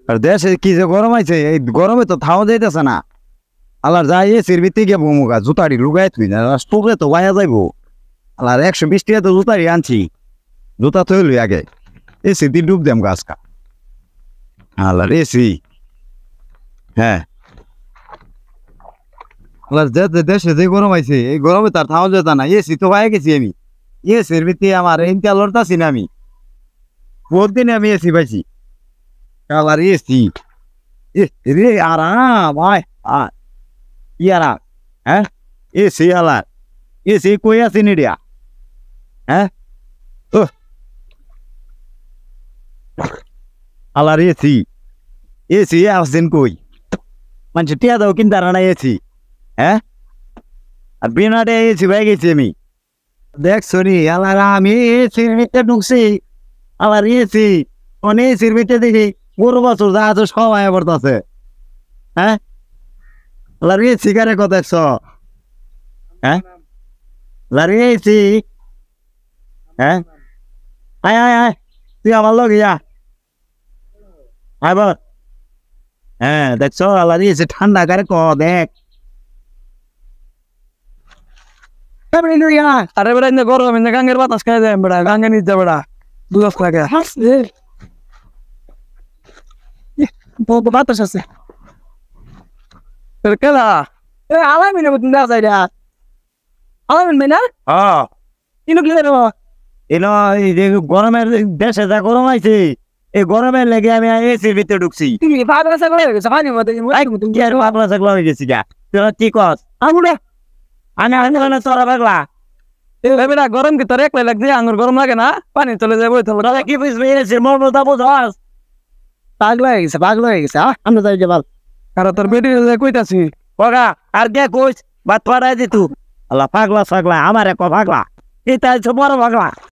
আর দেশে কি যে গরম আছে, এই গরমে তো থাওয়া যাইতেছে না। আল্লাহ যাই এসির ভিতরে গিয়ে বমুগা জুতারি লুগাই তুই না, স্টোভে তো বাইয়া যাইব। আল্লাহ 120 টাকা তো জুতারি আনছি, জুতা তো লই আগে এসি দিয়ে ডুব দেম গাছকা। আল্লাহ এসি, হ্যাঁ আল্লাহ দেশে যে গরম আছে, এই গরমে তার থাওয়া যেত না। এসি তো পাই গেছি আমি, এসির ভিতরে আমার ইনকা লড়তাছি না আমি। বহুত দিনে আমি এসি পাইছি। আল্লাহ এসি রে আরাম ভাই, কি আরাম। হ্যাঁ এসি আল্লাহ, এসি কই আছি নিডিয়া। হ্যাঁ ও আল্লাহ এসি, এসি আসছেন কই? মানুষ টিয়া দাও কিনতে না এসি। হ্যাঁ আর বিনাটে এসি ভাই গেছি আমি। দেখছো নি আল্লাহ, আমি এসির ভিতরে ঢুকছি। আল্লাহ এসি অনেক এসির ভিতরে দেখি পুরো বছর যা আছে সবাই পড়তেছে। হ্যাঁ আল্লাহ এসি কারে কথা দেখছ? হ্যাঁ আল্লাহ এসি, হ্যাঁ আয় আয় আয়, তুই আমার লগে যা আবার। হ্যাঁ দেখছো আল্লাহ এসি ঠান্ডা কারে ক দেখ। আরে বেড়া ইন্দা গরম ইন্দা গাঙ্গের বাতাস খাই যায় বেড়া, গাঙ্গে নিতে যা বেড়া, দুধ লাগে বাতাস আছে কেলা। এ আলামিন দেখা যায় রা, আলামিন ভাই না হ্যাঁ ইনো কি রে? এলো এই যে গরমের দেশে যা গরম আছে, এই গরমের লেগে আমি এসির ভিতরে ঢুকছি। তুমি পাগলা ছাগল হয়ে গেছো পানি মধ্যে কি আর পাগলা ছাগলা হয়ে গেছি গা, তোরা কি কস? আঙুরে আমি তোরা পাগলা। এ বেড়া গরম কি তোর একলাই লাগছে? আঙুর গরম লাগে না? পানি চলে যাবো তোরা কি বুঝবি এসির মর্মতা বুঝস? পাগলা হয়ে গেছে, পাগলা হয়ে গেছে। আমরা যাই যে বল কারণ তোর বেটি কইতাছি কগা আর কে কইস বাত পাড়াই দিতু। আল্লাহ পাগলা ছাগলা আমার এক পাগলা, এটা হচ্ছে বড় পাগলা।